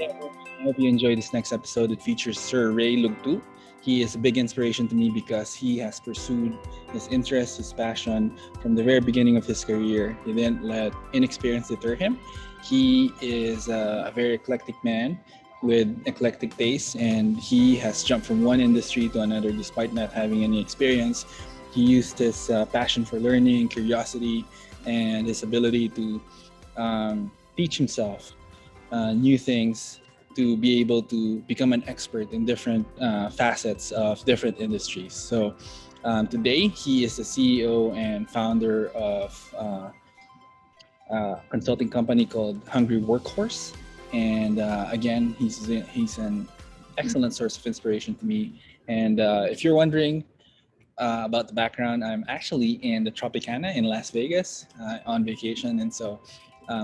I hope you enjoy this next episode. It features Sir Rey Lugtu. He is a big inspiration to me because he has pursued his interest, his passion from the very beginning of his career. He didn't let inexperience deter him. He is a very eclectic man with eclectic tastes, and he has jumped from one industry to another despite not having any experience. He used his passion for learning, curiosity, and his ability to teach himself new things to be able to become an expert in different facets of different industries. So today he is the CEO and founder of a consulting company called Hungry Workhorse. And again, he's an excellent source of inspiration to me. And if you're wondering about the background, I'm actually in the Tropicana in Las Vegas on vacation. And so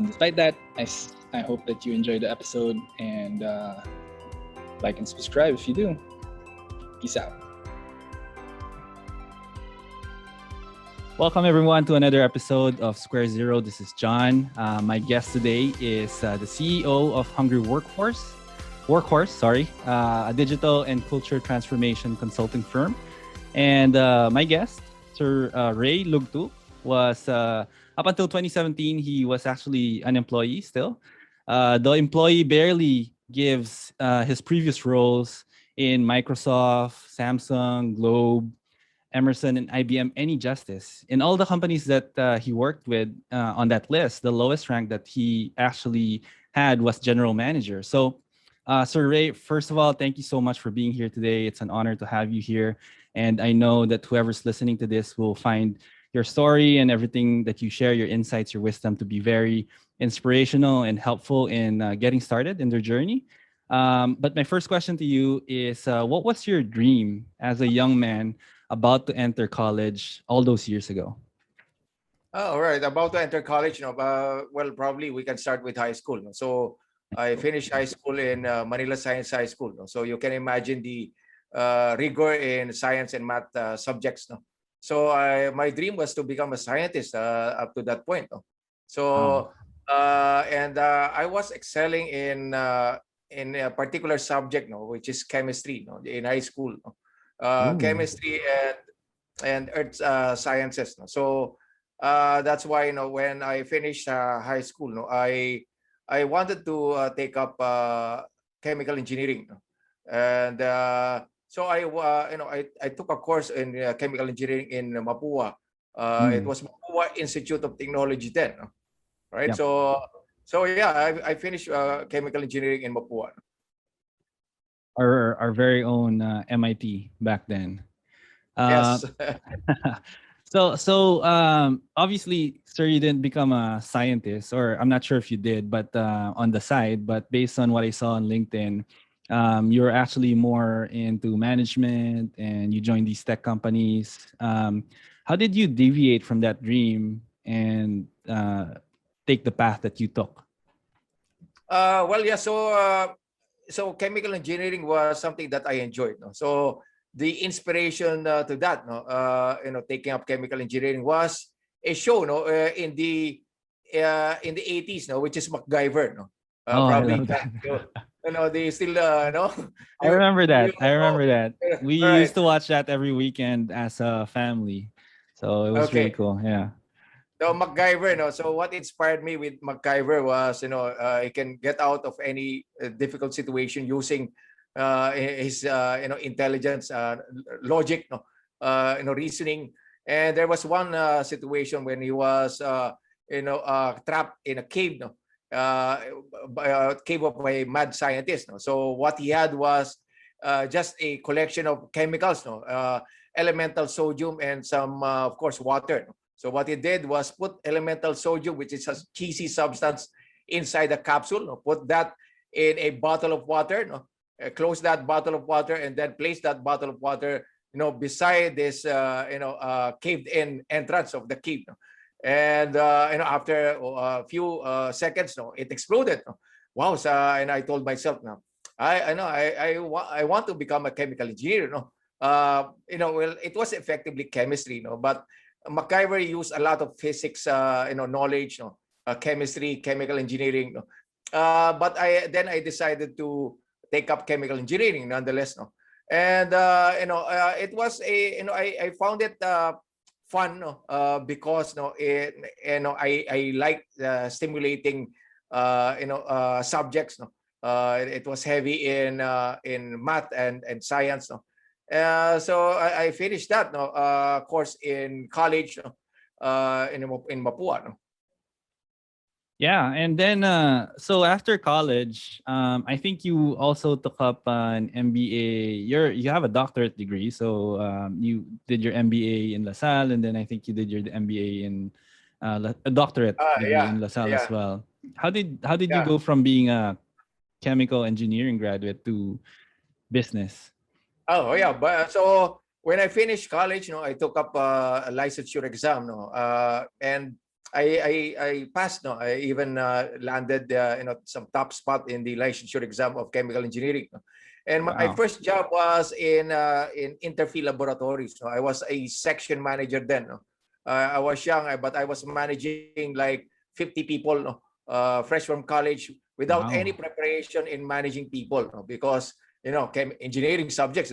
despite that, I hope that you enjoyed the episode, and like and subscribe if you do. Peace out. Welcome everyone to another episode of Square Zero. This is John. My guest today is the CEO of Hungry Workhorse, a digital and culture transformation consulting firm. And my guest, Sir Rey Lugtu, was up until 2017, he was actually an employee still. The employee barely gives his previous roles in Microsoft, Samsung, Globe, Emerson, and IBM any justice. In all the companies that he worked with on that list, the lowest rank that he actually had was general manager. So, Sir Rey, first of all, thank you so much for being here today. It's an honor to have you here. And I know that whoever's listening to this will find your story and everything that you share, your insights, your wisdom to be very inspirational and helpful in getting started in their journey. But my first question to you is, what was your dream as a young man about to enter college all those years ago? All right, about to enter college, well, probably we can start with high school. So I finished high school in Manila Science High School. So you can imagine the rigor in science and math subjects. So my dream was to become a scientist up to that point. So I was excelling in a particular subject, which is chemistry, in high school. Chemistry and earth sciences. So that's why when I finished high school, I wanted to take up chemical engineering, and so I took a course in chemical engineering in Mapua. It was Mapua Institute of Technology then, right? Yep. So yeah, I finished chemical engineering in Mapua. Our very own MIT back then. Yes. So obviously, sir, you didn't become a scientist, or I'm not sure if you did, but on the side. But based on what I saw on LinkedIn, you're actually more into management, and you joined these tech companies. How did you deviate from that dream and take the path that you took? Well, yeah. So chemical engineering was something that I enjoyed. So the inspiration to that, taking up chemical engineering was a show, in the 80s, which is Macgyver. I Probably love that. they still I remember that. We right. used to watch that every weekend as a family, so it was really Okay. cool. Yeah. So Macgyver, so what inspired me with Macgyver was, he can get out of any difficult situation using his, intelligence, logic, reasoning. And there was one situation when he was, trapped in a cave, cave of a mad scientist. So what he had was just a collection of chemicals, elemental sodium and some, of course, water. So what he did was put elemental sodium, which is a cheesy substance, inside the capsule. Put that in a bottle of water. Close that bottle of water, and then place that bottle of water, beside this, caved-in entrance of the cave. And after a few seconds, it exploded. Wow! So, and I told myself, now, I want to become a chemical engineer. Well, it was effectively chemistry, but Macgyver used a lot of physics, knowledge, chemistry, chemical engineering, But I decided to take up chemical engineering nonetheless, no. And it was I found it fun, no, because no, I like stimulating subjects, no. It was heavy in math and science, no. So I finished that, no, course in college, no, in Mapua, no. Yeah, and then so after college, I think you also took up an MBA. You have a doctorate degree, so you did your MBA in LaSalle, and then I think you did your MBA in a doctorate degree Yeah, in LaSalle as yeah, well. How did you yeah. go from being a chemical engineering graduate to business? Oh yeah, but so when I finished college, I took up a licensure exam, and I passed, I even landed, some top spot in the licensure exam of chemical engineering, no? And my Wow. first job was in Interfield Laboratories. No? I was a section manager then. No? I was young, but I was managing like 50 people, no? Fresh from college, without any Wow. preparation in managing people, no? Because engineering subjects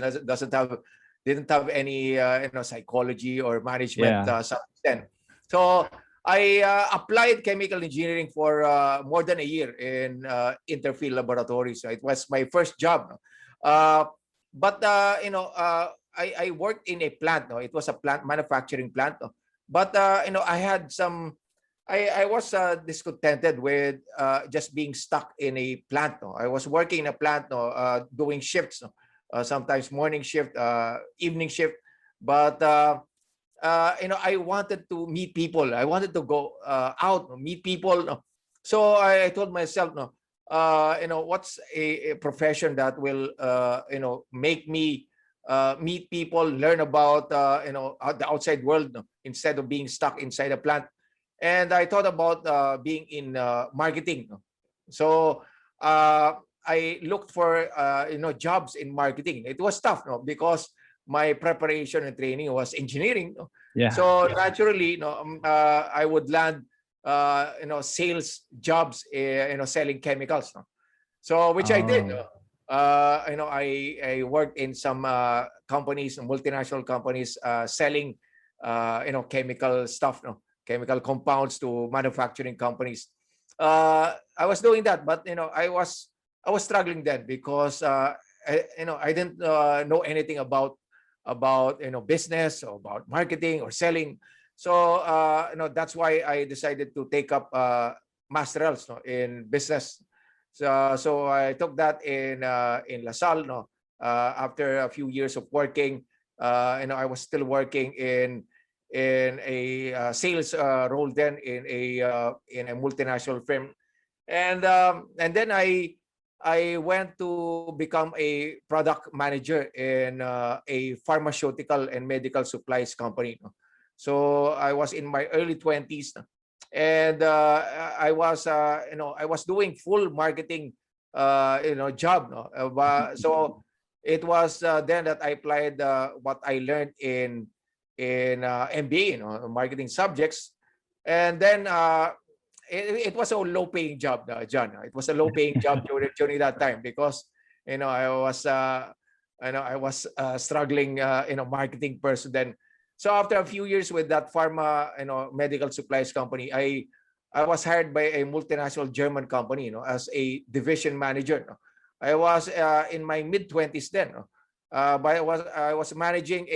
didn't have any psychology or management Yeah. subjects then. So I applied chemical engineering for more than a year in Interfield Laboratories. So it was my first job. No? Uh, but I worked in a plant. No? It was a plant manufacturing plant. No? But I had some. I was discontented with just being stuck in a plant. No? I was working in a plant, no, doing shifts, no? Sometimes morning shift, evening shift. But I wanted to meet people. I wanted to go out, no, meet people. No? So I told myself, no, what's a profession that will, make me meet people, learn about, the outside world, no? Instead of being stuck inside a plant. And I thought about being in marketing. No? So I looked for jobs in marketing. It was tough, no, because my preparation and training was engineering. No? Yeah. So naturally, I would land sales jobs, selling chemicals. No? So which I did. Oh. No? I worked in some companies, multinational companies, selling chemical stuff. No? Chemical compounds to manufacturing companies. I was doing that, but I was struggling then because I didn't know anything about business or about marketing or selling. So that's why I decided to take up masterals, no, in business. So I took that in LaSalle. No, after a few years of working, I was still working in a sales role then in a multinational firm, and then I went to become a product manager in a pharmaceutical and medical supplies company. No? So I was in my early 20s, no? And I was doing full marketing job. No? So it was then that I applied what I learned in MBA, marketing subjects. And then it was a low-paying job, John. It was a low-paying job during that time because I was struggling, marketing person then. So after a few years with that pharma, medical supplies company, I was hired by a multinational German company, as a division manager. No? I was in my mid-20s then. No? But I was managing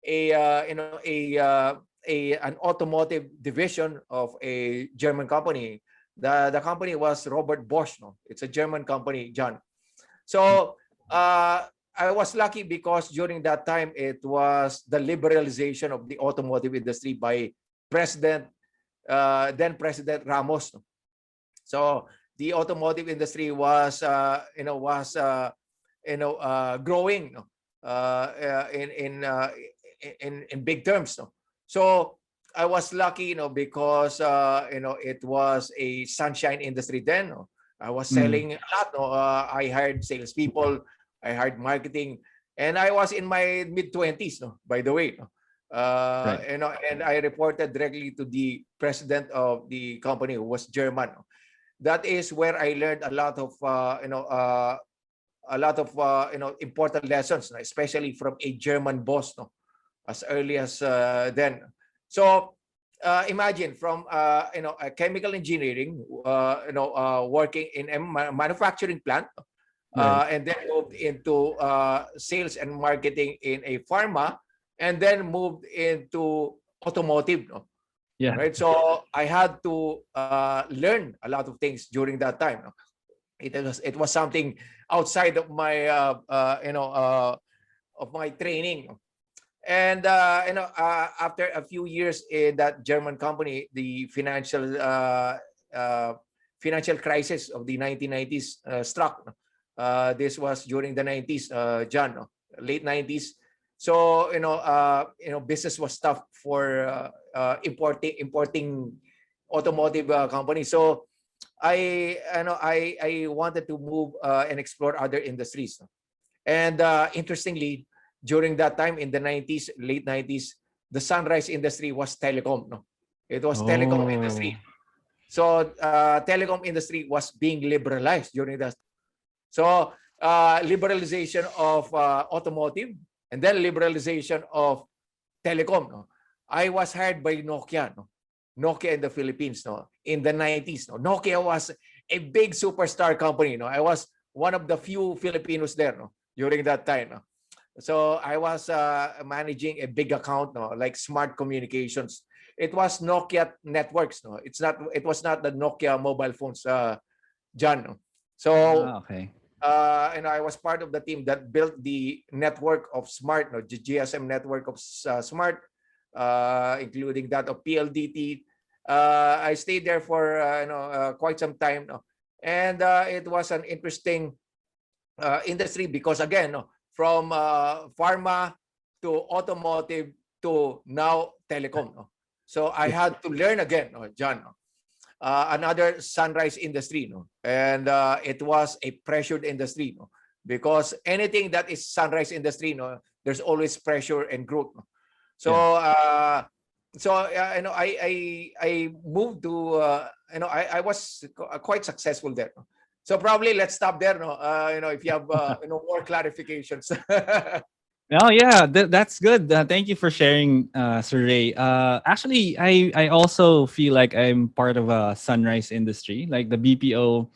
an automotive division of a German company. The company was Robert Bosch. No? It's a German company, John. So I was lucky because during that time it was the liberalization of the automotive industry by then President Ramos. No? So the automotive industry was growing, no? In big terms. No? So I was lucky, because it was a sunshine industry then. No? I was Mm. selling a lot. No? I hired salespeople, I hired marketing, and I was in my mid-20s. No? By the way. No? Right. And I reported directly to the president of the company, who was German. No? that is where I learned a lot of important lessons, no, especially from a German boss, no, as early as then. So imagine from chemical engineering, working in a manufacturing plant, Right. and then moved into sales and marketing in a pharma, and then moved into automotive. No? Yeah. Right. So I had to learn a lot of things during that time. No? It was something outside of my of my training. And after a few years in that German company, the uh, financial crisis of the 1990s struck. This was during the 90s, John, no? Late 90s. So business was tough for importing automotive companies. So I wanted to move and explore other industries. No? And interestingly, during that time in the 90s, late 90s, the sunrise industry was telecom. No? It was telecom Oh. industry. So telecom industry was being liberalized during that. So liberalization of automotive and then liberalization of telecom. No? I was hired by Nokia. No? Nokia in the Philippines, no, in the 90s. No? Nokia was a big superstar company. No? I was one of the few Filipinos there, no, during that time. No? So I was managing a big account, no, like smart communications. It was Nokia networks, no. It was not the Nokia mobile phones, John. No? So Okay. I was part of the team that built the network of smart, no, GSM network of smart, including that of PLDT. I stayed there for quite some time, no? And it was an interesting industry because again, no, from pharma to automotive to now telecom. No? So I had to learn again, no, John, no? Another sunrise industry, no? And it was a pressured industry, no? Because anything that is sunrise industry, no, there's always pressure and growth. No? So I moved to I was quite successful there. No? So probably let's stop there. No, if you have more clarifications. Oh yeah, that's good. Thank you for sharing, Sir Ray. Actually, I also feel like I'm part of a sunrise industry. Like the BPO,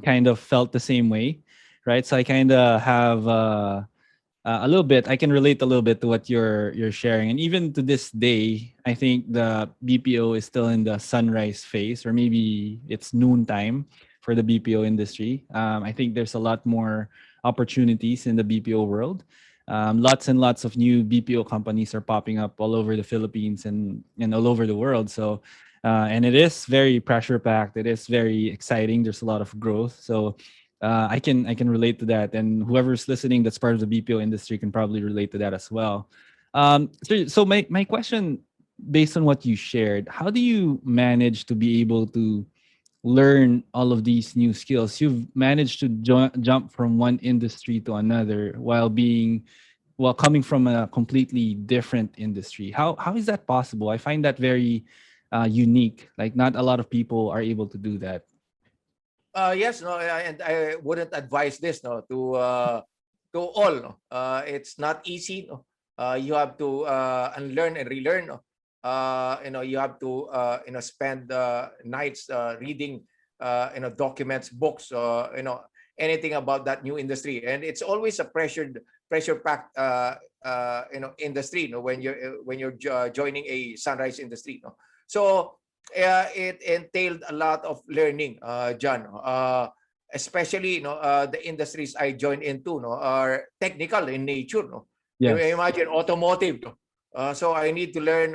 kind of felt the same way, right? So I kind of have a little bit. I can relate a little bit to what you're sharing, and even to this day, I think the BPO is still in the sunrise phase, or maybe it's noontime for the BPO industry. I think there's a lot more opportunities in the BPO world. Lots and lots of new BPO companies are popping up all over the Philippines and all over the world. So, and it is very pressure packed. It is very exciting. There's a lot of growth. So, I can relate to that, and whoever's listening that's part of the BPO industry can probably relate to that as well. So my question, based on what you shared, how do you manage to be able to learn all of these new skills? You've managed to jump from one industry to another while coming from a completely different industry. How is that possible? I find that very unique. Like not a lot of people are able to do that. Yes, no, and I wouldn't advise this, no, to all. No, it's not easy. No, you have to unlearn and relearn. No, you have to spend nights reading documents, books, anything about that new industry, and it's always a pressure packed industry. When you're joining a sunrise industry. No, so it entailed a lot of learning, John. Especially, the industries I joined into, no, are technical in nature. No, Yes. imagine automotive. No? So I need to learn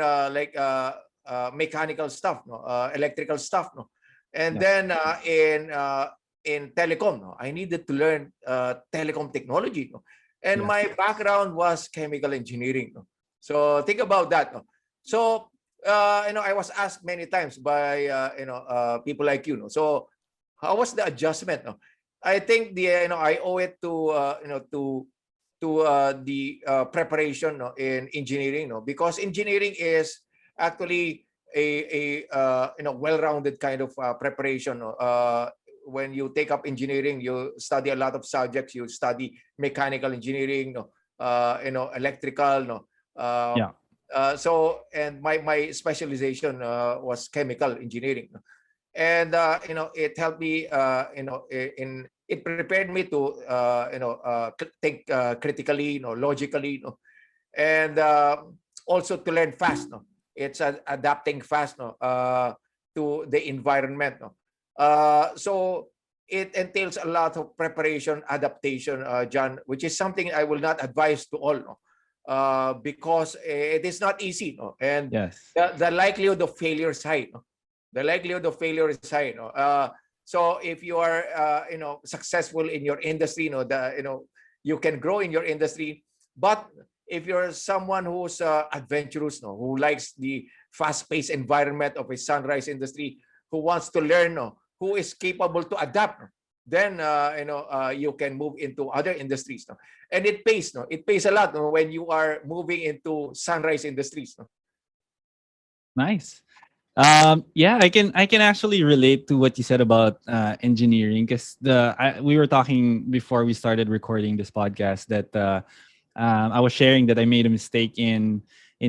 mechanical stuff, no, electrical stuff, no, and Yep. then in telecom, no, I needed to learn telecom technology. No? And Yes. my background was chemical engineering. No? So think about that. No? So I was asked many times by people like you. No? So how was the adjustment? No? I think I owe it to the preparation, no, in engineering, no, because engineering is actually well-rounded kind of preparation. When you take up engineering, you study a lot of subjects. You study mechanical engineering, electrical, Yeah. and my specialization was chemical engineering, and it helped me, in it prepared me to think critically, logically, and also to learn fast. No, it's adapting fast, to the environment. No, so it entails a lot of preparation, adaptation, John, which is something I will not advise to all. No, because it is not easy. No, and Yes. the likelihood of failure is high. No? The likelihood of failure is high. No? So if you are successful in your industry, you can grow in your industry. But if you're someone who's adventurous, no, who likes the fast-paced environment of a sunrise industry, who wants to learn, no, who is capable to adapt, no, then you can move into other industries. No? And it pays. No? It pays a lot, no, when you are moving into sunrise industries. No? Nice. Yeah, I can actually relate to what you said about engineering, because we were talking before we started recording this podcast that I was sharing that I made a mistake in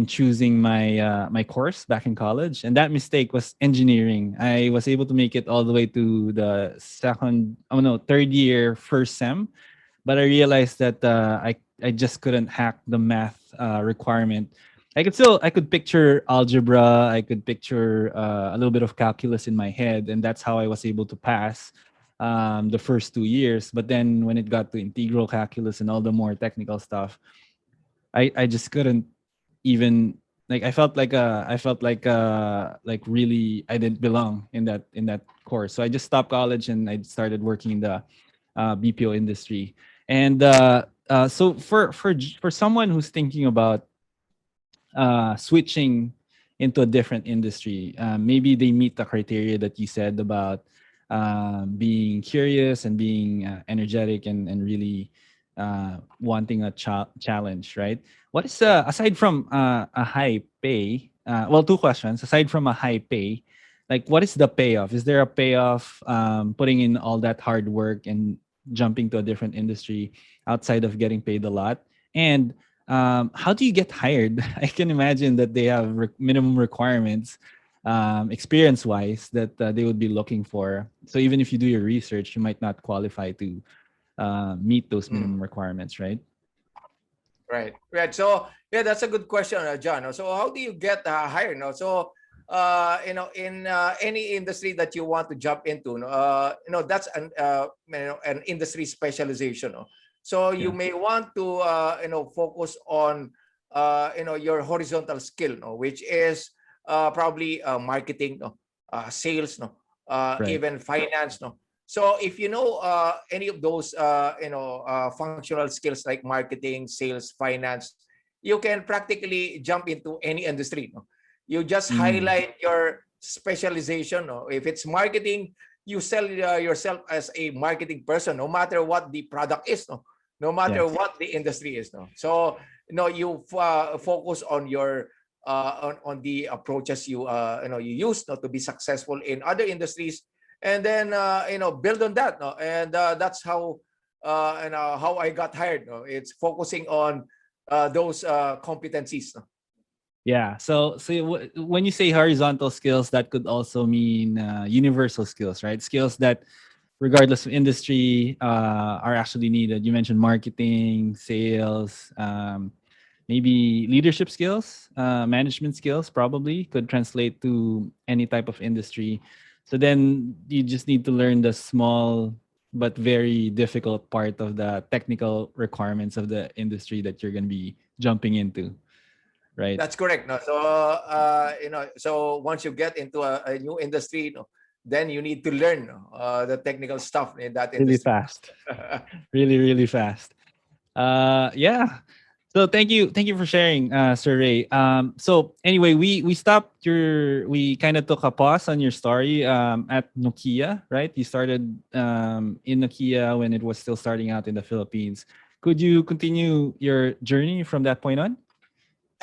choosing my course back in college, and that mistake was engineering. I was able to make it all the way to the third year, first sem, but I realized that I just couldn't hack the math requirement. I could picture algebra, I could picture a little bit of calculus in my head, and that's how I was able to pass the first 2 years. But then when it got to integral calculus and all the more technical stuff, I just couldn't even, like, I felt like really I didn't belong in that course. So I just stopped college and I started working in the BPO industry. And so for someone who's thinking about switching into a different industry, maybe they meet the criteria that you said about being curious and being energetic and really wanting a challenge, right? What is aside from a high pay? Well, two questions. Aside from a high pay, like, what is the payoff? Is there a payoff putting in all that hard work and jumping to a different industry outside of getting paid a lot? And how do you get hired? I can imagine that they have minimum requirements, experience wise, that they would be looking for. So even if you do your research, you might not qualify to meet those Mm. minimum requirements, right? Right, right. So yeah, that's a good question, John. So how do you get hired? No, so in any industry that you want to jump into, no, that's an industry specialization. No? So you Yeah. may want to focus on your horizontal skill, no, which is probably marketing, no, sales, no, Right. even finance, no. So if you know any of those functional skills like marketing, sales, finance, you can practically jump into any industry. No? You just Mm. highlight your specialization. No? If it's marketing, you sell yourself as a marketing person, no matter what the product is, no matter Yes. what the industry is. No? So you focus on your on the approaches you use, to be successful in other industries, and then build on that. No? And that's how I got hired. No? It's focusing on those competencies. No? Yeah. So when you say horizontal skills, that could also mean universal skills, right? Skills that, regardless of industry, are actually needed. You mentioned marketing, sales, maybe leadership skills, management skills, probably could translate to any type of industry. So then you just need to learn the small but very difficult part of the technical requirements of the industry that you're going to be jumping into, right? That's correct. No? So so once you get into a new industry, then you need to learn the technical stuff in that Really industry. fast. Really, really fast. Yeah. So thank you for sharing, Sir Ray. So anyway, we kind of took a pause on your story at Nokia, right? You started in Nokia when it was still starting out in the Philippines. Could you continue your journey from that point on?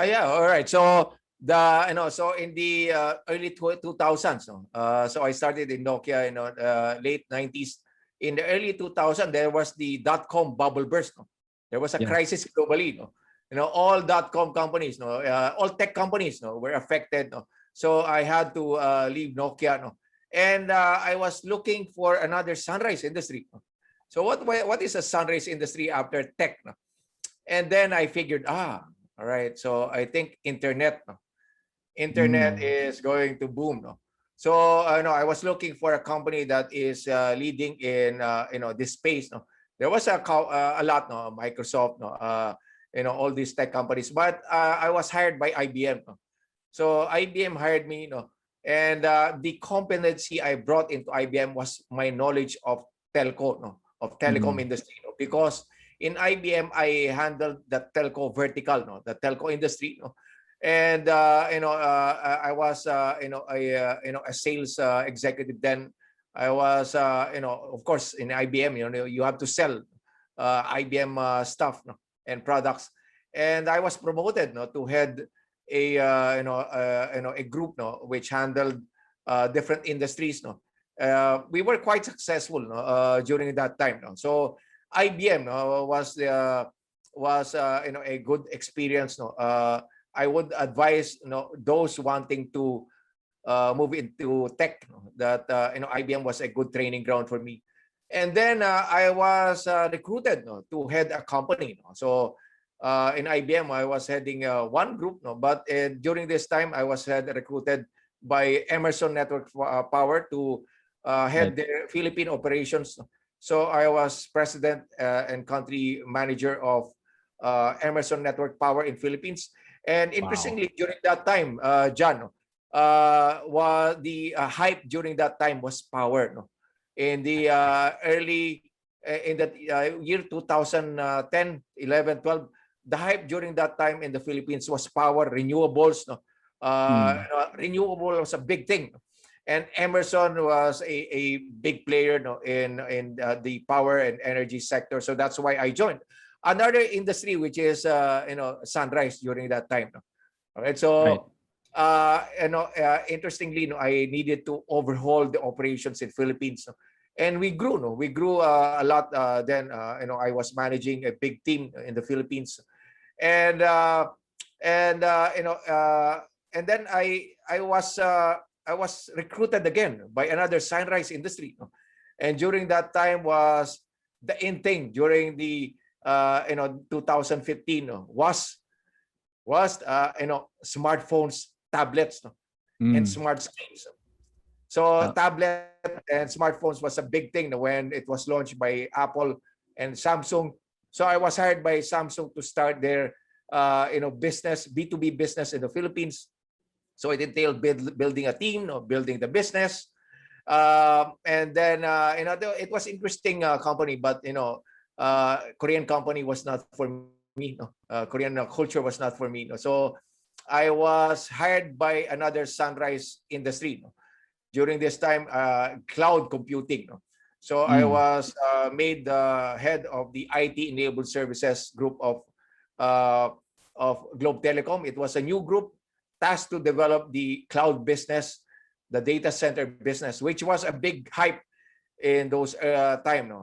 Yeah, all right. So So in the early 2000s, so I started in Nokia, late 90s. In the early 2000, there was the dot-com bubble burst. No? There was a Yeah. crisis globally. No? All dot-com companies, no, all tech companies, no, were affected. No? So I had to leave Nokia. No? And I was looking for another sunrise industry. No? So what is a sunrise industry after tech? No? And then I figured, all right. So I think internet. No? Internet Mm. is going to boom. No? So I was looking for a company that is leading in this space. No? There was a lot, no, Microsoft, no, all these tech companies, but I was hired by IBM. No? So IBM hired me, and the competency I brought into IBM was my knowledge of telco, no, of telecom Mm. industry, no? Because in IBM I handled the telco vertical, no, the telco industry, no? And I was a sales executive then. I was of course in IBM, you have to sell IBM stuff, no, and products. And I was promoted, no, to head a group, no, which handled different industries, no. We were quite successful, no, during that time, no. So IBM, no, was a good experience, no. I would advise, those wanting to move into tech, no, that IBM was a good training ground for me. And then I was recruited, no, to head a company, no. So in IBM, I was heading one group, no, but during this time, I was recruited by Emerson Network Power to head Right. their Philippine operations. So I was president and country manager of Emerson Network Power in Philippines. And Wow. interestingly, during that time, John, the hype during that time was power. No? In the early, in the year 2010, 11, 12, the hype during that time in the Philippines was power, renewables. No? Mm. Renewable was a big thing. And Emerson was a big player, no, in the power and energy sector. So that's why I joined. Another industry which is sunrise during that time. No? All right. Right. So interestingly, I needed to overhaul the operations in Philippines. No? And we grew. No? We grew a lot. Then I was managing a big team in the Philippines, and and and then I was recruited again by another sunrise industry. No? And during that time was the in thing during the 2015, no? was smartphones, tablets, no? And Mm. smart screens. So Uh, tablet and smartphones was a big thing when it was launched by Apple and Samsung. So I was hired by Samsung to start their business, B2B business in the Philippines. So it entailed building a team, building the business. And then it was interesting company, but Korean company was not for me. No? Korean culture was not for me. No? So I was hired by another sunrise industry. No? During this time, cloud computing. No? So I mm. was made the head of the IT-enabled services group uh, of Globe Telecom. It was a new group tasked to develop the cloud business, the data center business, which was a big hype in those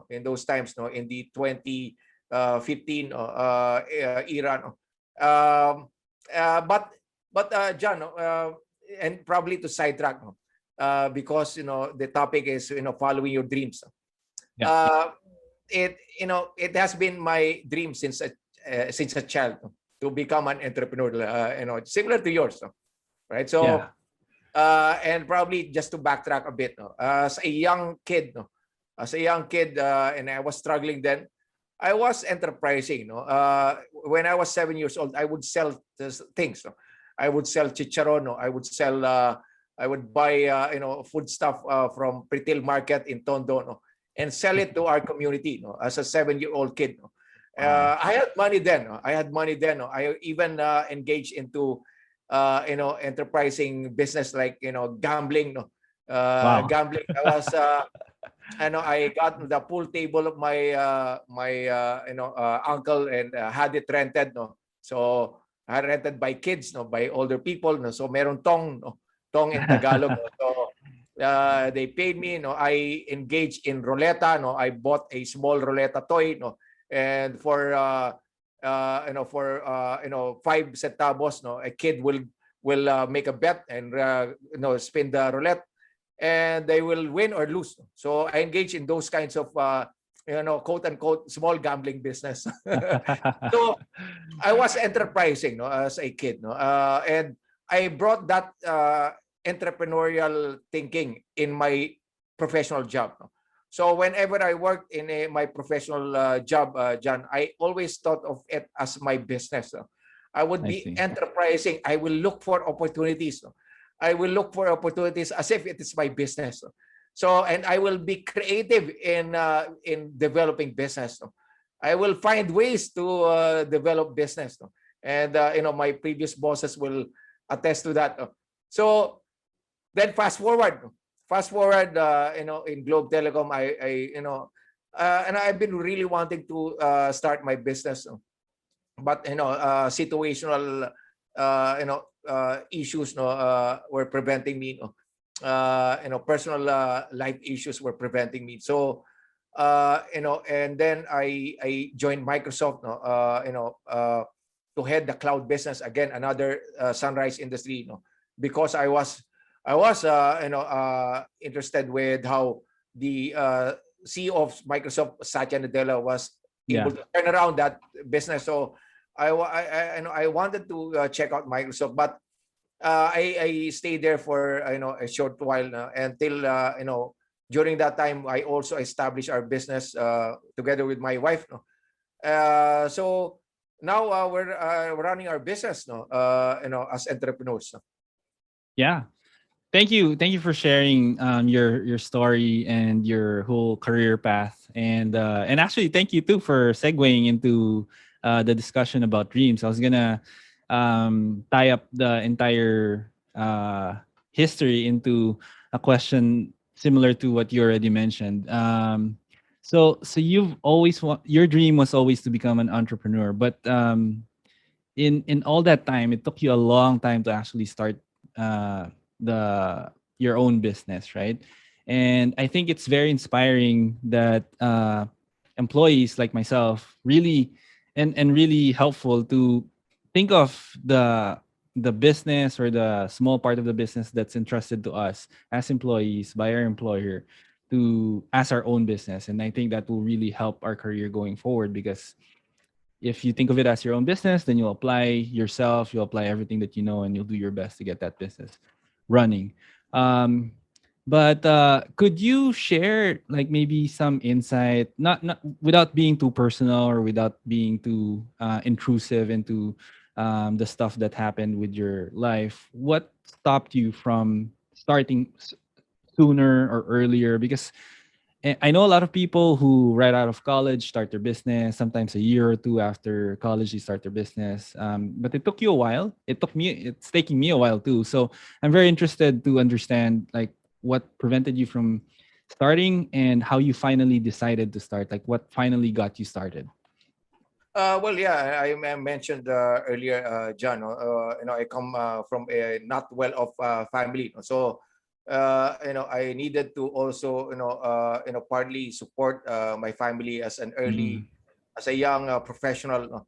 in those times, no, in the 2015 era. No? Um, John, and probably to sidetrack, no? Because the topic is following your dreams. Yeah. Uh, it has been my dream since a child, no? To become an entrepreneur. Similar to yours, no? Right? Yeah. So and probably just to backtrack a bit, no? As a young kid, no? As a young kid, and I was struggling then. I was enterprising. No? When I was 7 years old, I would sell things. No? I would sell chicharon. No? I would sell. I would buy food stuff from retail market in Tondo, no? And sell it to our community. No? As a 7-year-old kid. No? Wow. I had money then. No? I had money then. No? I even engaged into enterprising business like gambling. No? Wow. Gambling. I was. I got the pool table of my uncle and had it rented. No, so rented by kids, no, by older people, no. So meron tong, no, tong in Tagalog. No? So they paid me, no. I engaged in roleta, no. I bought a small roleta toy, no, and for you know, 5 centavos, no, a kid will make a bet and you know, spin the roulette, and they will win or lose. So I engage in those kinds of you know, quote unquote small gambling business. So I was enterprising, no, as a kid, no, and I brought that entrepreneurial thinking in my professional job. No? So whenever I worked in my professional job, John, I always thought of it as my business. No? I would I be see. enterprising. I will look for opportunities. No? I will look for opportunities as if it is my business. No? So, and I will be creative in developing business. No? I will find ways to develop business. No? And you know, my previous bosses will attest to that. No? So then fast forward, no? Fast forward, you know, in Globe Telecom, I you know, and I've been really wanting to start my business. No? But you know, situational you know, issues, no, were preventing me. No? You know, personal life issues were preventing me. So you know, and then I joined Microsoft, no, you know, to head the cloud business again, another sunrise industry, you know, because I was you know, interested with how the CEO of Microsoft, Satya Nadella, was Yeah. able to turn around that business. So you know, I wanted to check out Microsoft, but I stayed there for you know, a short while until you know, during that time I also established our business together with my wife. No? So now we're running our business, no, you know, as entrepreneurs. No? Yeah. Thank you for sharing your story and your whole career path, and actually thank you too for segueing into the discussion about dreams. I was gonna tie up the entire history into a question similar to what you already mentioned. So you've always your dream was always to become an entrepreneur, but in all that time, it took you a long time to actually start the your own business, right? And I think it's very inspiring that employees like myself really and really helpful to think of the business or the small part of the business that's entrusted to us as employees by our employer to as our own business. And I think that will really help our career going forward, because if you think of it as your own business, then you'll apply yourself, you'll apply everything that you know, and you'll do your best to get that business running. Um, but could you share like maybe some insight, not without being too personal or without being too intrusive into the stuff that happened with your life? What stopped you from starting sooner or earlier? Because I know a lot of people who right out of college start their business, sometimes a year or two after college they start their business. But it took you a while. It's taking me a while too. So I'm very interested to understand like what prevented you from starting and how you finally decided to start. Like what finally got you started. Well, yeah, I mentioned earlier, John. You know, I come from a not well-off family, no? So you know, I needed to also you know, partly support my family as an Mm, early, as a young professional. No?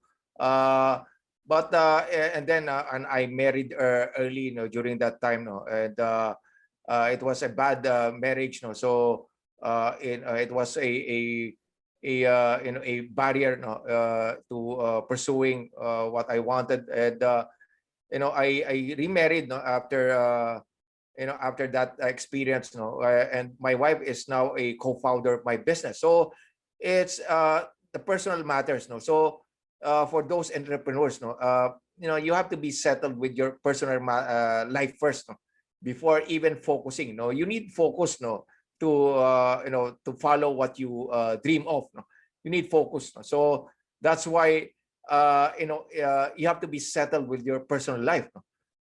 But and then and I married early, you know, during that time, no, and it was a bad marriage, no. So it was a you know, a barrier, no, to pursuing what I wanted, and you know, I remarried, no, after you know, after that experience, no, and my wife is now a co-founder of my business. So it's the personal matters, no. So for those entrepreneurs, no, you know, you have to be settled with your personal life first, no, before even focusing. No, you need focus, no, to you know, to follow what you dream of. No? You need focus. No? So that's why you know, you have to be settled with your personal life, no?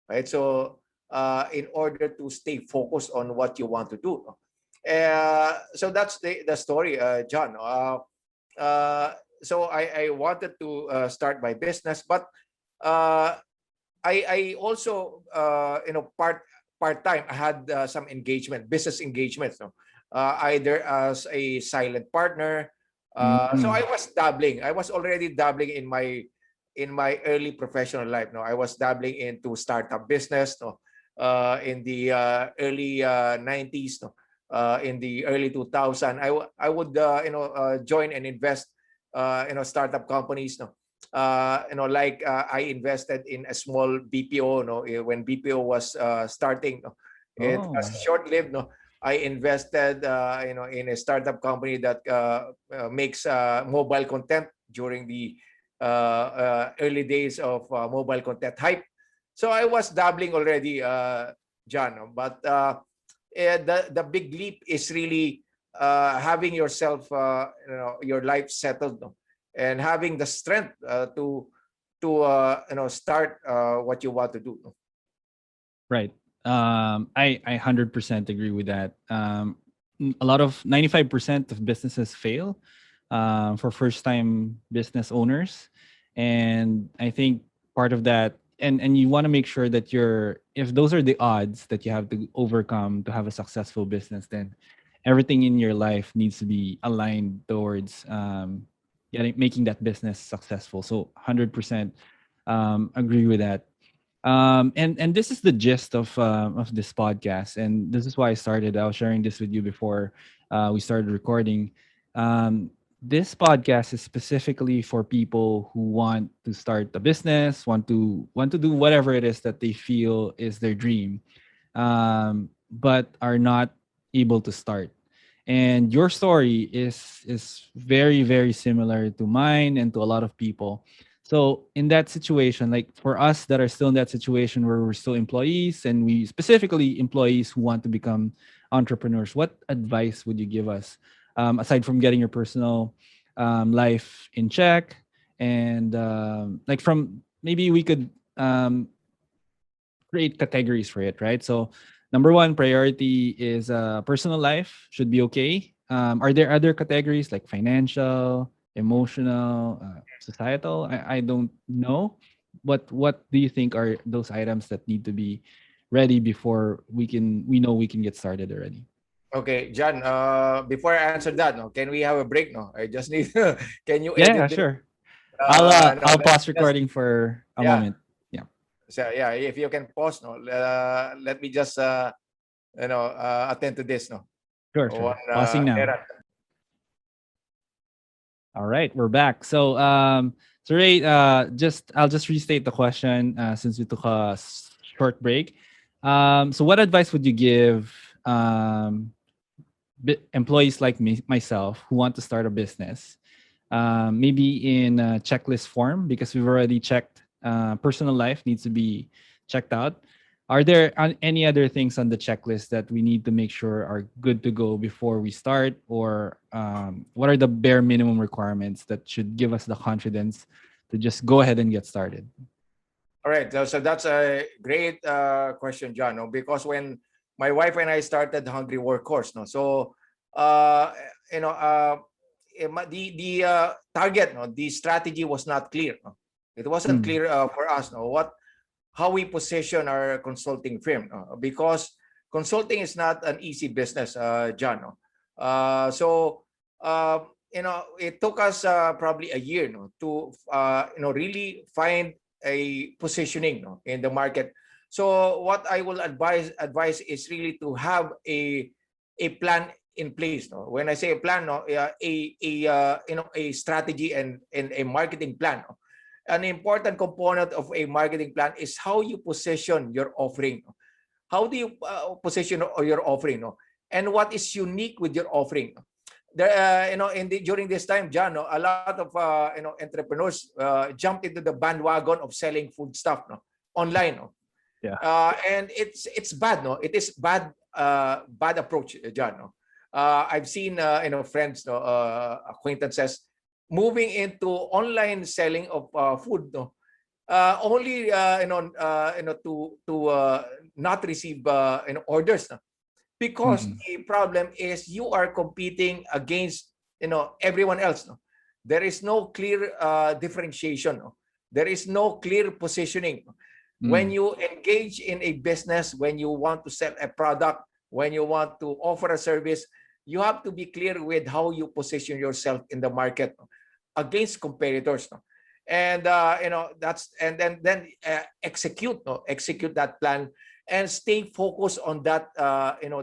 Right? So in order to stay focused on what you want to do. No? So that's the story, John. Uh, so I wanted to start my business, but uh, I also part time. I had some business engagements, no? Either as a silent partner. So Mm. I was dabbling. I was already dabbling in my early professional life. No, I was dabbling into startup business. No, in the early 90s. No, in the early 2000, I would join and invest startup companies. No, like I invested in a small BPO, no, when BPO was starting. No? It was Oh. short-lived. No, I invested, in a startup company that makes mobile content during the early days of mobile content hype. So I was dabbling already, John. No? But the big leap is really having yourself, your life settled. No? And having the strength to start what you want to do. Right. I 100% agree with that. A lot of 95% of businesses fail for first time business owners. And I think part of that, and you want to make sure that if those are the odds that you have to overcome to have a successful business, then everything in your life needs to be aligned towards making that business successful. So 100% agree with that. And this is the gist of this podcast, and this is why I started. I was sharing this with you before we started recording. This podcast is specifically for people who want to start a business, want to do whatever it is that they feel is their dream, but are not able to start. And your story is very very similar to mine and to a lot of people. So in that situation, like for us that are still in that situation where we're still employees, and we specifically employees who want to become entrepreneurs, what advice would you give us, aside from getting your personal life in check, and like from maybe we could create categories for it, right? So number one priority is personal life should be okay. Are there other categories like financial, emotional, societal? I don't know. What do you think are those items that need to be ready before we know we can get started already? Okay, John, before I answer that, no, can we have a break? No, I just need, can you Yeah, edit this? sure. I'll Let pause me just, recording for a yeah. moment. Yeah. So, yeah, if you can pause, no, let me just, attend to this, no. Sure, One sure. Pausing now. errand. All right, we're back. So Ray, I'll just restate the question since we took a short break. So what advice would you give employees like myself who want to start a business? Maybe in a checklist form, because we've already checked personal life needs to be checked out. Are there any other things on the checklist that we need to make sure are good to go before we start, or what are the bare minimum requirements that should give us the confidence to just go ahead and get started? All right, so that's a great question, John. No? Because when my wife and I started Hungry Workhorse, no, so uh, you know, the target, no, the strategy was not clear. No? It wasn't Mm, clear for us, no, how we position our consulting firm, no? Because consulting is not an easy business, John. No? So it took us probably a year, no, to really find a positioning, no, in the market. So what I will advise is really to have a plan in place. No, when I say a plan, no, a strategy and a marketing plan. No? An important component of a marketing plan is how you position your offering. No? How do you position your offering? No? And what is unique with your offering? No? There, during this time, John, no, a lot of entrepreneurs jumped into the bandwagon of selling food stuff, no, online, no, yeah. and it's bad, no, it is bad approach, John, no. I've seen friends, no, acquaintances moving into online selling of food, no, only to not receive orders, no? Because Mm-mm. the problem is you are competing against everyone else. No, there is no clear differentiation. No? There is no clear positioning. When you engage in a business, when you want to sell a product, when you want to offer a service, you have to be clear with how you position yourself in the market against competitors. And then execute that plan and stay focused on that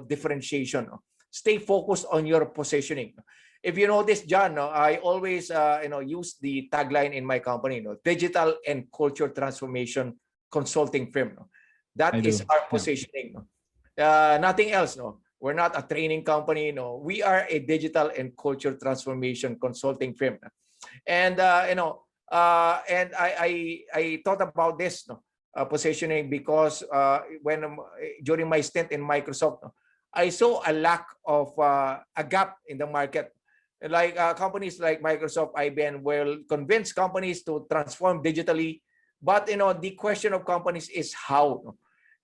differentiation. Stay focused on your positioning. If you notice, John, I always use the tagline in my company, digital and culture transformation consulting firm. That is our positioning. Nothing else. We're not a training company. We are a digital and culture transformation consulting firm. And and I thought about this positioning because during my stint in Microsoft, I saw a lack of a gap in the market. Like companies like Microsoft, IBM will convince companies to transform digitally, but the question of companies is how.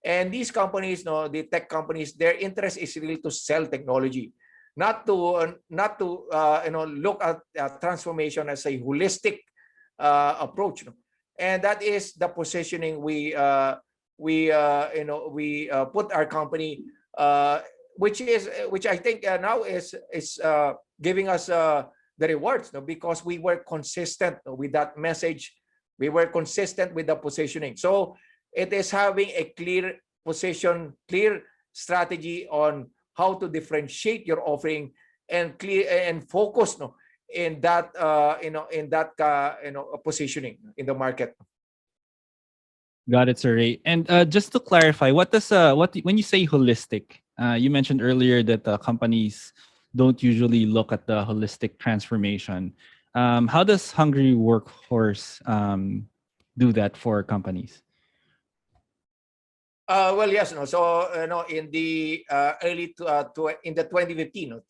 And these companies, the tech companies, their interest is really to sell technology, not to look at transformation as a holistic approach. And that is the positioning we put our company, which I think now is giving us the rewards, because we were consistent with that message. We were consistent with the positioning. So it is having a clear position, clear strategy on how to differentiate your offering and clear and focus in that positioning in the market. Got it, sir Ray. And just to clarify, what does when you say holistic, you mentioned earlier that companies don't usually look at the holistic transformation. How does Hungry Workhorse do that for companies? Well, yes, so in the in the 2015,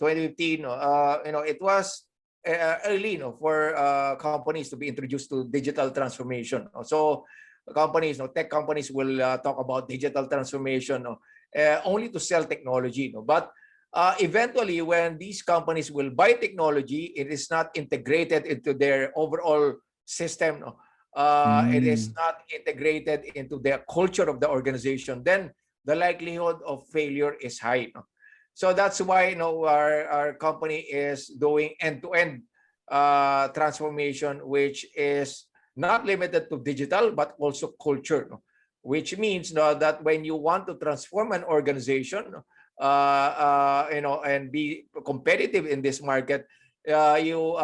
it was early, for companies to be introduced to digital transformation. So companies, tech companies will talk about digital transformation only to sell technology, but eventually, when these companies will buy technology, it is not integrated into their overall system. It is not integrated into the culture of the organization. Then the likelihood of failure is high. So that's why our company is doing end-to-end transformation, which is not limited to digital but also culture. Which means that when you want to transform an organization, and be competitive in this market, you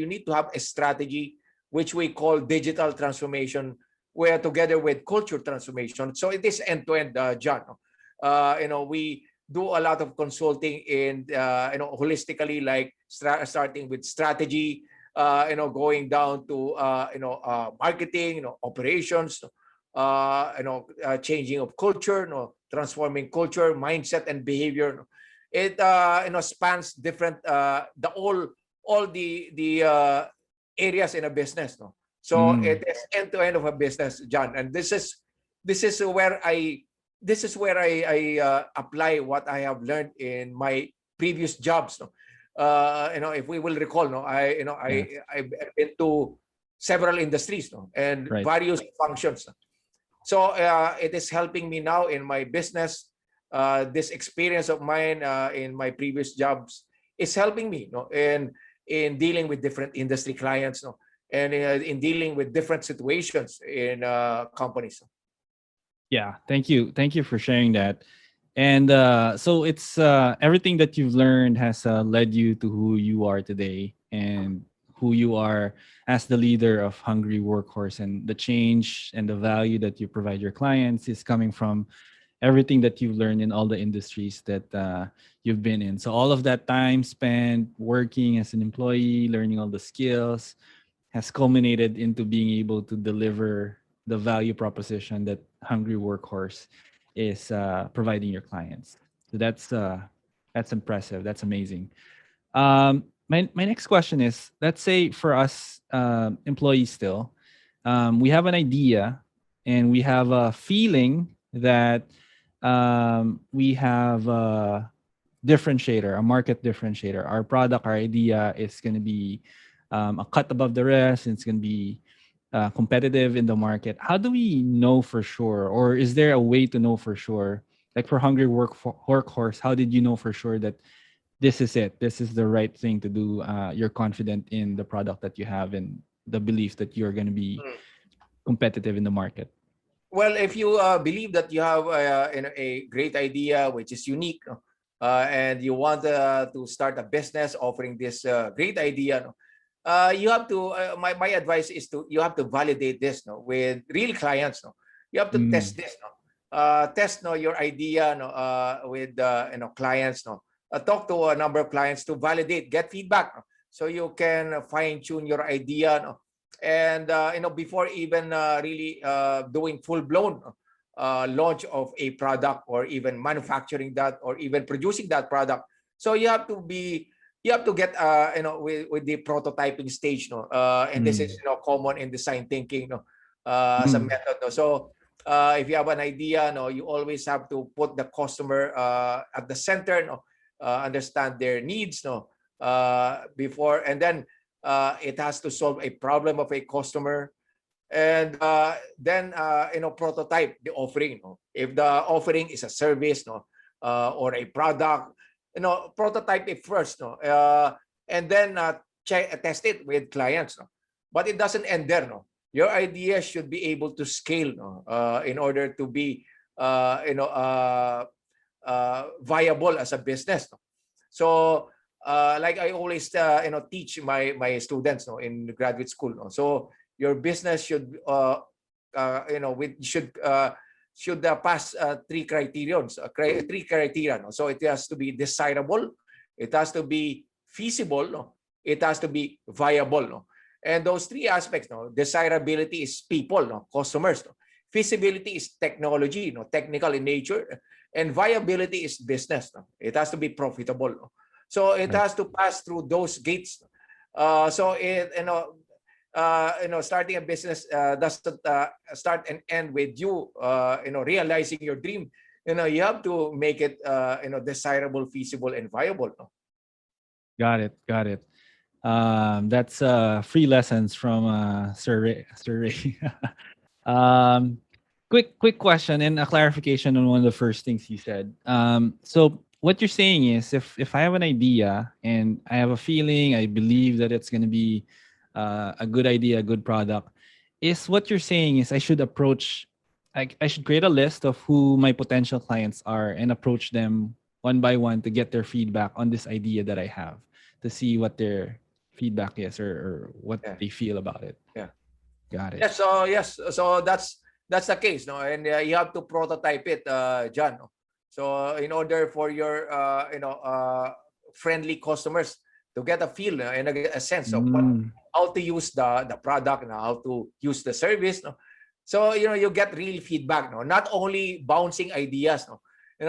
need to have a strategy which we call digital transformation, where together with culture transformation. So it is end-to-end, John. We do a lot of consulting in holistically, like starting with strategy, going down to marketing, operations, changing of culture, transforming culture, mindset, and behavior. It spans different all the areas in a business. So it is end-to-end of a business, John. And this is where I apply what I have learned in my previous jobs. If we will recall, I've been to several industries, and various functions. So it is helping me now in my business. This experience of mine in my previous jobs is helping me, in dealing with different industry clients, and in dealing with different situations in companies. Yeah, thank you for sharing that. And so it's everything that you've learned has led you to who you are today, and who you are as the leader of Hungry Workhorse. And the change and the value that you provide your clients is coming from everything that you've learned in all the industries that you've been in. So all of that time spent working as an employee, learning all the skills, has culminated into being able to deliver the value proposition that Hungry Workhorse is providing your clients. So that's impressive. That's amazing. My next question is, let's say for us employees still, we have an idea and we have a feeling that we have a differentiator, a market differentiator. Our product, our idea is going to be a cut above the rest. It's going to be competitive in the market. How do we know for sure, or is there a way to know for sure? Like for Hungry Workhorse, how did you know for sure that this is it? This is the right thing to do. You're confident in the product that you have and the belief that you're going to be Mm. competitive in the market. Well, if you believe that you have a great idea which is unique, no, and you want to start a business offering this great idea, no, you have to. My advice is to you have to validate this, no, with real clients. No, you have to Mm, test this. No, test no your idea, no, with clients. No, talk to a number of clients to validate, get feedback, no, so you can fine tune your idea. No, and before even really doing full blown launch of a product or even manufacturing that or even producing that product, so you have to get with the prototyping stage, no, and this is mm, common in design thinking, no, as a mm, method, no. So if you have an idea, no, you always have to put the customer at the center, no, understand their needs, no, before, and then it has to solve a problem of a customer, and then prototype the offering, no? If the offering is a service, no, or a product, prototype it first, no, and then test it with clients, no? But it doesn't end there, no. Your idea should be able to scale, no, in order to be viable as a business, no? So like I always teach my students, no, in graduate school, no? So your business should should pass three criterions, three criteria, no? So it has to be desirable, it has to be feasible, no? It has to be viable, no? And those three aspects, no, desirability is people, no, customers, no? Feasibility is technology, no, technical in nature, and viability is business, no? It has to be profitable, no? So it right. has to pass through those gates. So it starting a business doesn't start and end with you realizing your dream. You have to make it desirable, feasible, and viable, no? Got it. Got it. That's free lessons from Sir Ray. Sir Ray. um, quick question and a clarification on one of the first things you said. So what you're saying is, if I have an idea and I have a feeling, I believe that it's going to be a good idea, a good product, is what you're saying is I should approach. I should create a list of who my potential clients are and approach them one by one to get their feedback on this idea that I have, to see what their feedback is, or what Yeah, they feel about it. yeah. Got it. Yes, so that's the case, no, and you have to prototype it, John, no? So in order for your friendly customers to get a feel, and a sense of what Mm, how to use the product, and how to use the service, no? So you get real feedback, no, not only bouncing ideas, no.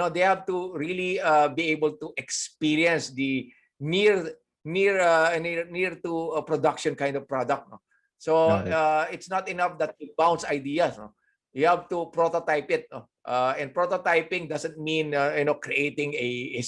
They have to really be able to experience the near near to a production kind of product, no. So got it. it's not enough that you bounce ideas, no? You have to prototype it, no? And prototyping doesn't mean creating a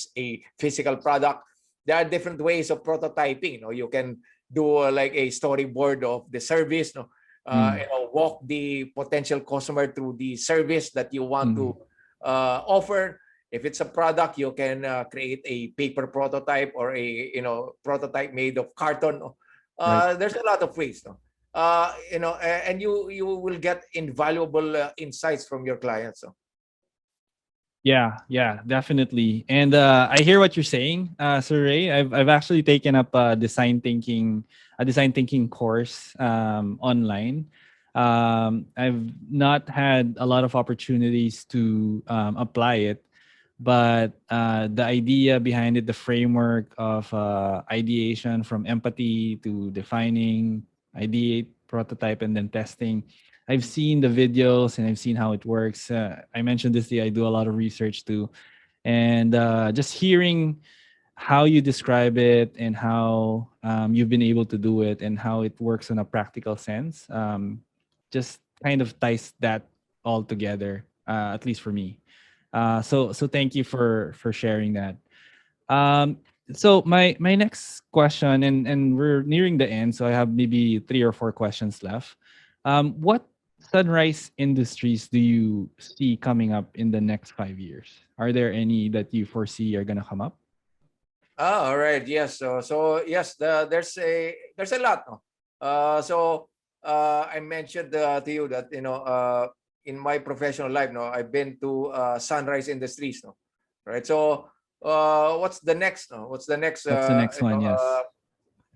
physical product. There are different ways of prototyping. You can do like a storyboard of the service, no? Mm, Walk the potential customer through the service that you want to mm, offer. If it's a product, you can create a paper prototype or a prototype made of carton, no? right. There's a lot of ways, no? And you will get invaluable insights from your clients, no? Yeah, yeah, definitely. And I hear what you're saying, Sir Ray. I've actually taken up a design thinking course online. I've not had a lot of opportunities to apply it, but the idea behind it, the framework of ideation from empathy to defining, ideate, prototype, and then testing. I've seen the videos and I've seen how it works. I mentioned this day, I do a lot of research too. And just hearing how you describe it and how you've been able to do it and how it works in a practical sense, just kind of ties that all together, at least for me. So thank you for sharing that. Um, so my next question, and we're nearing the end, so I have maybe 3 or 4 questions left. What sunrise industries do you see coming up in the next 5 years? Are there any that you foresee are gonna come up? All right. Yes. So yes, there's a lot. No? I mentioned to you that in my professional life, no, I've been to Sunrise Industries, no, right? So what's the next? No, what's the next? What's the next one? Yes.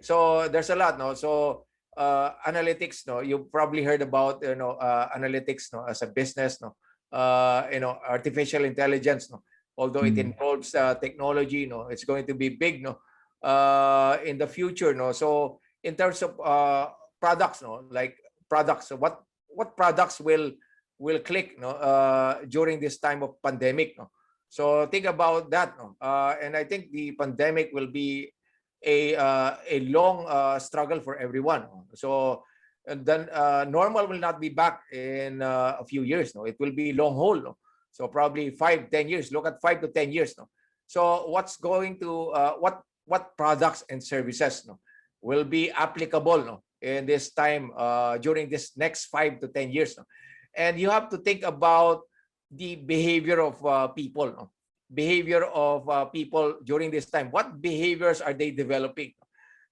So there's a lot. No, so analytics. No, you probably heard about analytics. No, as a business. No, artificial intelligence. No, although it Mm. involves technology, no, it's going to be big, no, in the future, no. So in terms of products, no, like products, so what products will click, no, during this time of pandemic, no. So think about that, no, and I think the pandemic will be a long struggle for everyone, no? So and then normal will not be back in a few years, no. It will be long haul, no. So probably 5-10 years. Look at 5 to 10 years, no. So what's going to what products and services, no, will be applicable, no, in this time during this next 5 to 10 years, no? And you have to think about the behavior of people, no? Behavior of people during this time. What behaviors are they developing?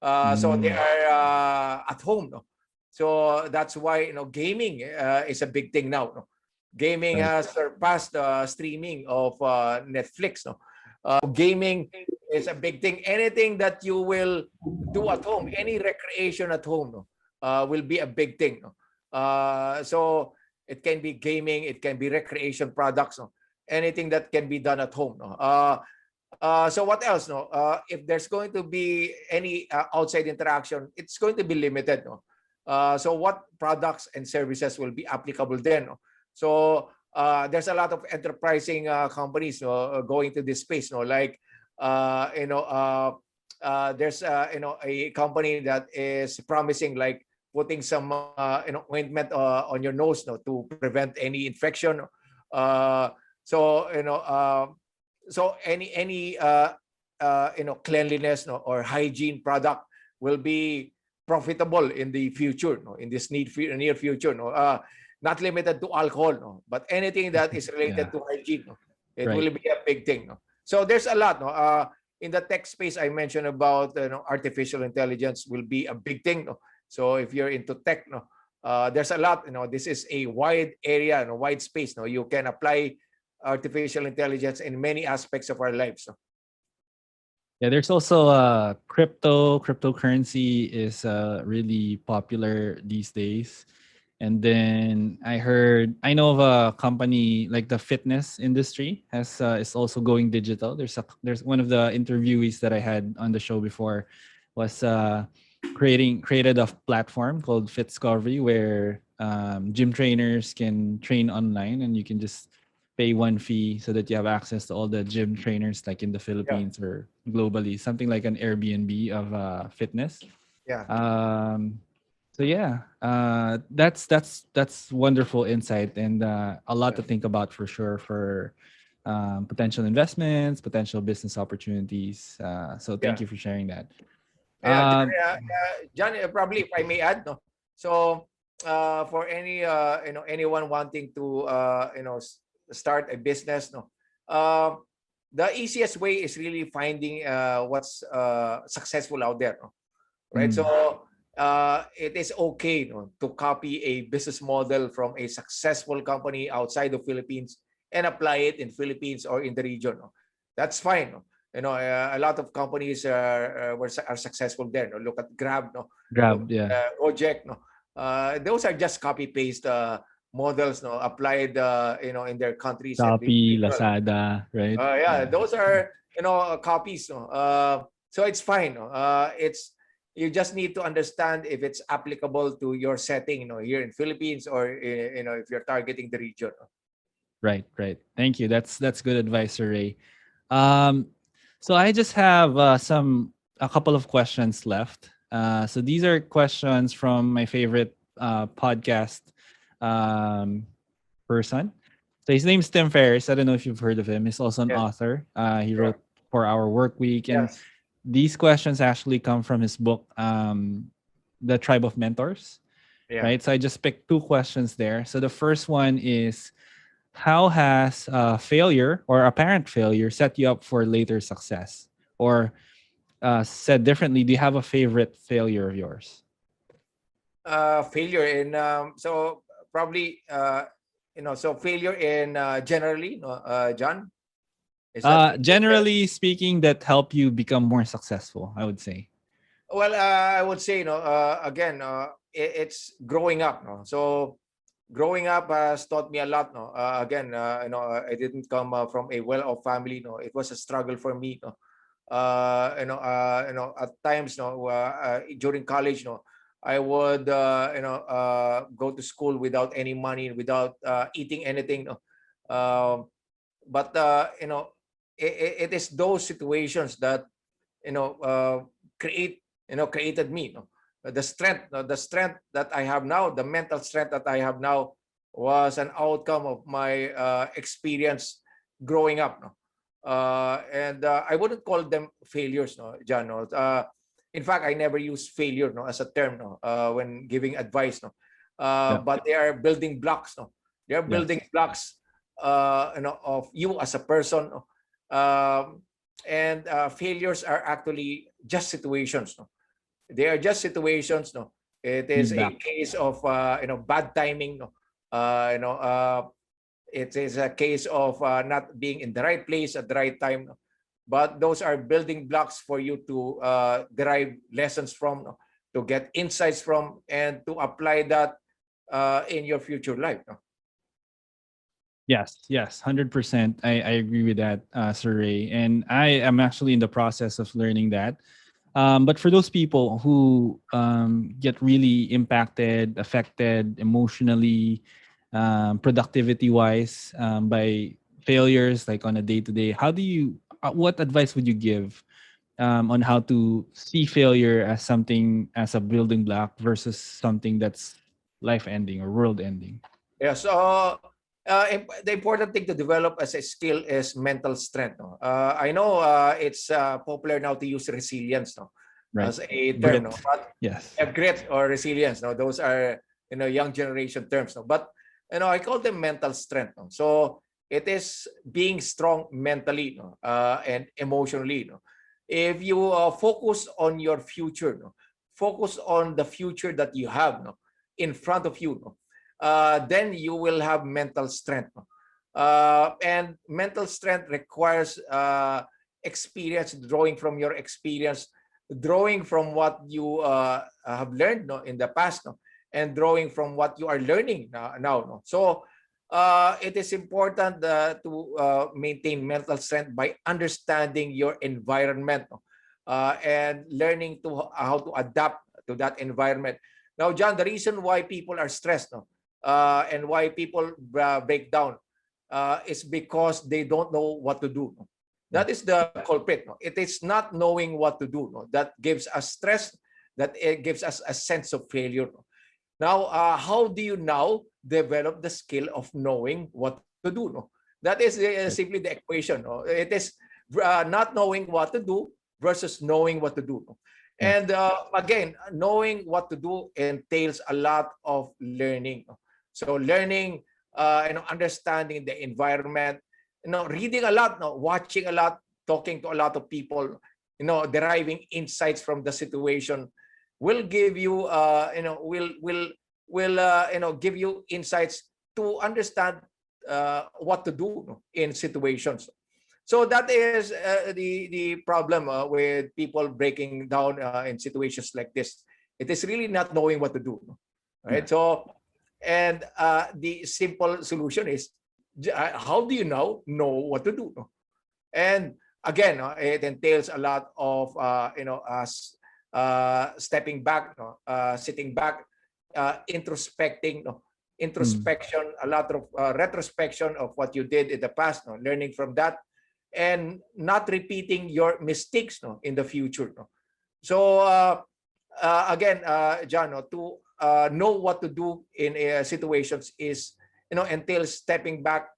So they Mm. are at home, no. So that's why gaming is a big thing now, no? Gaming Right. has surpassed streaming of Netflix. No, gaming is a big thing. Anything that you will do at home, any recreation at home, no, will be a big thing. No, so it can be gaming, it can be recreation products. No, anything that can be done at home. No, so what else? No, if there's going to be any outside interaction, it's going to be limited. No, so what products and services will be applicable then? No? So there's a lot of enterprising companies going to this space. No, like there's a company that is promising like putting some ointment on your nose, no, to prevent any infection. Uh, so so any cleanliness, no, or hygiene product will be profitable in the future, no, in this near future, no. Not limited to alcohol, no, but anything that is Yeah. related to hygiene, no, it Right. will be a big thing, no. So there's a lot, no. In the tech space, I mentioned about artificial intelligence will be a big thing, no. So if you're into tech, no, there's a lot, this is a wide area, no, wide space, no. You can apply artificial intelligence in many aspects of our lives, no? Yeah, there's also cryptocurrency is really popular these days. And then I know of a company like the fitness industry has is also going digital. There's one of the interviewees that I had on the show before was created a platform called Fitskovery where gym trainers can train online and you can just pay one fee so that you have access to all the gym trainers like in the Yeah, Philippines or globally, something like an Airbnb of fitness. yeah, Um, so yeah, that's wonderful insight and a lot yeah, to think about for sure for potential investments, potential business opportunities. So thank yeah. you for sharing that. Yeah, John, Um, John, probably if I may add, no. So, for any anyone wanting to start a business, no, uh, the easiest way is really finding what's successful out there, no? Right? So, mm, it is okay, no, to copy a business model from a successful company outside the Philippines and apply it in Philippines or in the region. No? That's fine. No? A lot of companies are successful there. No? Look at Grab, no? Look Grab, yeah, at Gojek, no? Those are just copy paste models, no, applied in their countries and Shopee, regional. Lazada, right? Yeah, Yeah, those are copies. No? So it's fine. No? It's you just need to understand if it's applicable to your setting, here in Philippines or if you're targeting the region. No? right, right. Thank you. That's good advice, Sir Ray. Um, so I just have a couple of questions left. So these are questions from my favorite podcast um, person. So his name's Tim Ferriss. I don't know if you've heard of him. He's also an Yes. author. He Yeah. wrote For Our Work Week, and Yes. these questions actually come from his book, The Tribe of Mentors. Yeah. right? So I just picked two questions there. So the first one is, how has failure or apparent failure set you up for later success? Or said differently, do you have a favorite failure of yours? Failure in so probably so failure in generally, no, John, is that Generally speaking, that help you become more successful, I would say. well, I would say, again, it's growing up, no. So growing up has taught me a lot, no. Again, I didn't come from a well-off family, no. It was a struggle for me, no. At times, no, during college, no, I would go to school without any money, without eating anything, no. But it is those situations that you know uh, created me, no? The strength, no, the strength that I have now, the mental strength that I have now, was an outcome of my experience growing up, no? And I wouldn't call them failures, no, John, no. In fact, I never use failure, no, as a term, no, when giving advice, no. Yeah. But they are building blocks, no. They are Yes. building blocks of you as a person, no? And failures are actually just situations, no? They are just situations, no. It is a Feedback. case of bad timing, no. It is a case of not being in the right place at the right time, no? But those are building blocks for you to derive lessons from, no? To get insights from, and to apply that in your future life, no? Yes, 100%. I agree with that, Sir Ray. And I am actually in the process of learning that. But for those people who get really impacted, affected emotionally, productivity wise, by failures, like on a day to day, what advice would you give on how to see failure as something, as a building block versus something that's life ending or world ending? Yeah, so the important thing to develop as a skill is mental strength, no? I know it's popular now to use resilience, no, Right. as a term, no, Grit. but Yes. grit or resilience, no, those are young generation terms, no, but I call them mental strength, no? So it is being strong mentally, no, and emotionally, no. If you focus on your future, no, focus on the future that you have, no, in front of you, no, then you will have mental strength, no? And mental strength requires experience, drawing from your experience, drawing from what you have learned, no, in the past, no, and drawing from what you are learning now, no. So it is important to maintain mental strength by understanding your environment, no, and learning to how to adapt to that environment. Now, John, the reason why people are stressed, no, and why people break down is because they don't know what to do, no? That is the culprit, no? It is not knowing what to do, no, that gives us stress, that it gives us a sense of failure, no? Now, how do you now develop the skill of knowing what to do, no? That is Right. simply the equation, no? It is not knowing what to do versus knowing what to do, no? Yes. And again, knowing what to do entails a lot of learning, no? So learning, understanding the environment, reading a lot, no, watching a lot, talking to a lot of people, deriving insights from the situation will give you, give you insights to understand what to do, no, in situations. So that is the problem with people breaking down in situations like this. It is really not knowing what to do, no? Right? Yeah. So, and the simple solution is, how do you now know what to do, no? And again, it entails a lot of us stepping back, no? Sitting back, introspecting, no? Mm. Introspection, a lot of retrospection of what you did in the past, no? Learning from that, and not repeating your mistakes, no, in the future, no? So again, John, no, to know what to do in situations is, entails stepping back,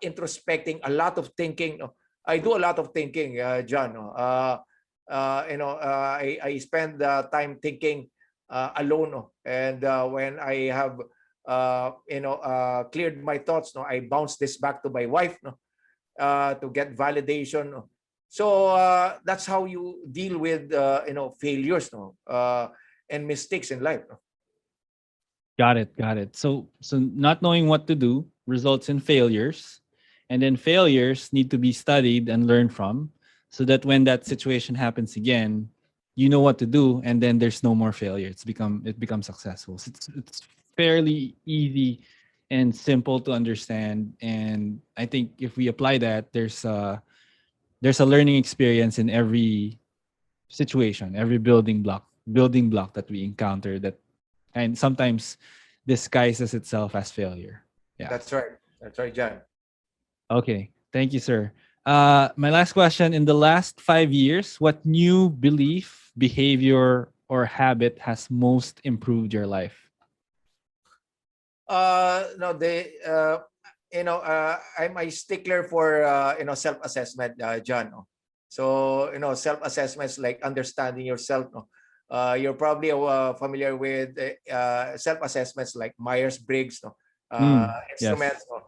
introspecting, a lot of thinking, no? I do a lot of thinking, John, no? I spend time thinking alone, no? And when I have cleared my thoughts, no, I bounce this back to my wife, no, to get validation, no? So that's how you deal with failures, no, and mistakes in life, no? Got it. Got it. So not knowing what to do results in failures, and then failures need to be studied and learned from, so that when that situation happens again, you know what to do, and then there's no more failure. It becomes successful. So it's fairly easy and simple to understand, and I think if we apply that, there's a learning experience in every situation, every building block that we encounter, that and sometimes disguises itself as failure. Yeah. That's right. That's right, John. Okay. Thank you, sir. My last question: in the last 5 years, what new belief, behavior, or habit has most improved your life? No, I'm a stickler for self-assessment, John. No? So self-assessments like understanding yourself. No? You're probably familiar with self-assessments like Myers-Briggs, no? Yes. Instruments, no?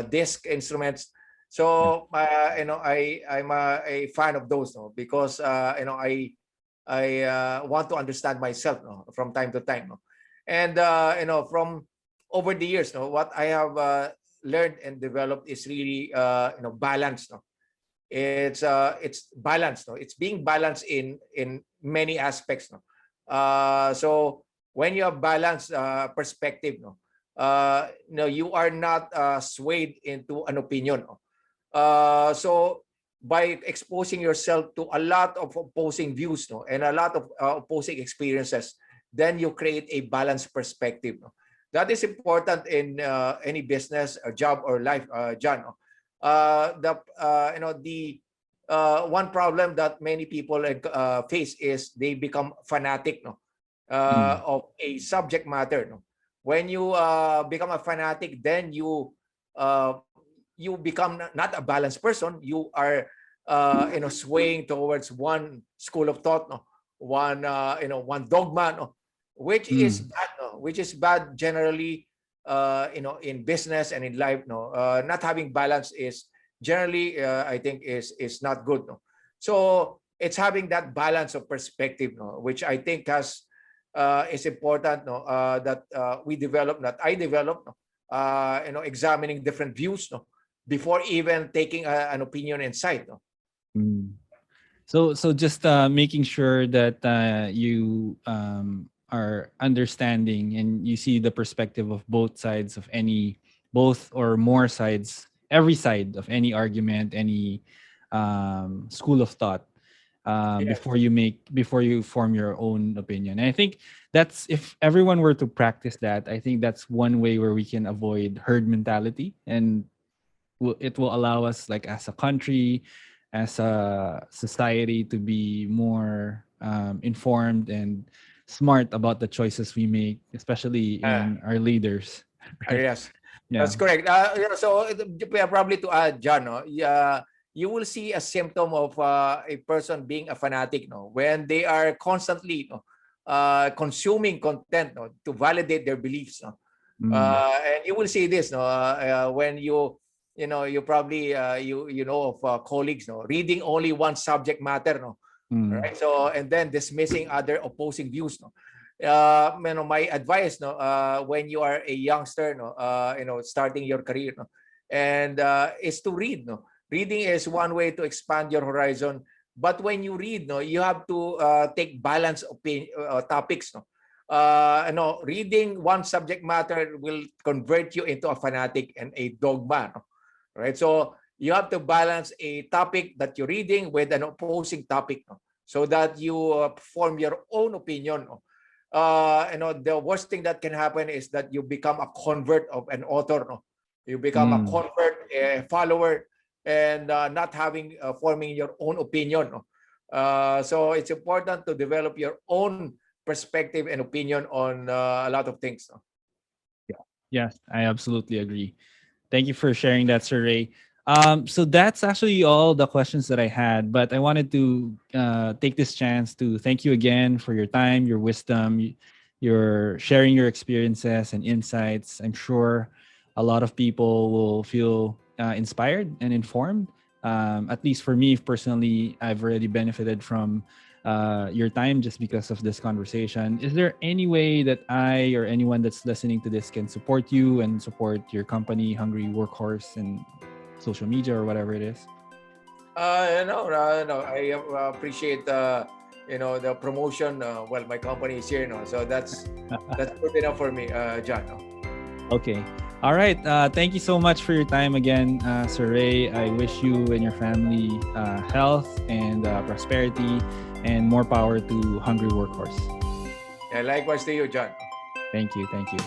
Disc instruments. Yeah. So I'm a fan of those, no? Because I want to understand myself, no? From time to time, no? And from over the years, no, what I have learned and developed is really balance. No, it's balance. No, it's being balanced in many aspects. No, so when you have balanced perspective, no, no, you are not swayed into an opinion. No? So by exposing yourself to a lot of opposing views, no, and a lot of opposing experiences, then you create a balanced perspective. No? That is important in any business or job or life, John. No? The one problem that many people face is they become fanatic, no, Mm. of a subject matter. No, when you become a fanatic, then uh, you become not a balanced person. You are swaying towards one school of thought, no, one dogma, no, which is Mm. bad, no, which is bad generally, in business and in life, no. Not having balance is generally, I think, is not good, no. So it's having that balance of perspective, no, which I think has is important, no, that we develop, that I develop, no, examining different views, no, before even taking an opinion inside, no. Mm. So just making sure that you are understanding and you see the perspective of both sides of any, both or more sides, every side of any argument, any school of thought, Yes. before you form your own opinion. And I think that's, if everyone were to practice that, I think that's one way where we can avoid herd mentality, and it will allow us, like as a country, as a society, to be more informed and smart about the choices we make, especially Uh, in our leaders. Right. yes, Yeah. that's correct. So probably to add, John, no, you will see a symptom of a person being a fanatic, no, when they are constantly, no, consuming content, no, to validate their beliefs, no. Mm, And you will see this, no, when you probably you know of colleagues, no, reading only one subject matter, no, mm, right? So and then dismissing other opposing views, no. My advice, no, when you are a youngster, no, starting your career, no, and is to read, no. Reading is one way to expand your horizon, but when you read, no, you have to take balanced topics, no. No, reading one subject matter will convert you into a fanatic and a dogma, no? Right? So you have to balance a topic that you're reading with an opposing topic, no? So that you form your own opinion, no? The worst thing that can happen is that you become a convert of an author, no? You become a mm. convert, a follower, and not having forming your own opinion, no? So it's important to develop your own perspective and opinion on a lot of things, no? Yeah. Yes, I absolutely agree. Thank you for sharing that, Sir Ray. So that's actually all the questions that I had, but I wanted to take this chance to thank you again for your time, your wisdom, your sharing your experiences and insights. I'm sure a lot of people will feel inspired and informed. At least for me personally, I've already benefited from your time just because of this conversation. Is there any way that I or anyone that's listening to this can support you and support your company, Hungry Workhorse, and social media or whatever it is? No. I appreciate the promotion. Well, my company is here, so that's good enough for me, John. No? Okay. All right. Thank you so much for your time again, Sir Ray. I wish you and your family health and prosperity and more power to Hungry Workhorse. Yeah, likewise to you, John. Thank you. Thank you.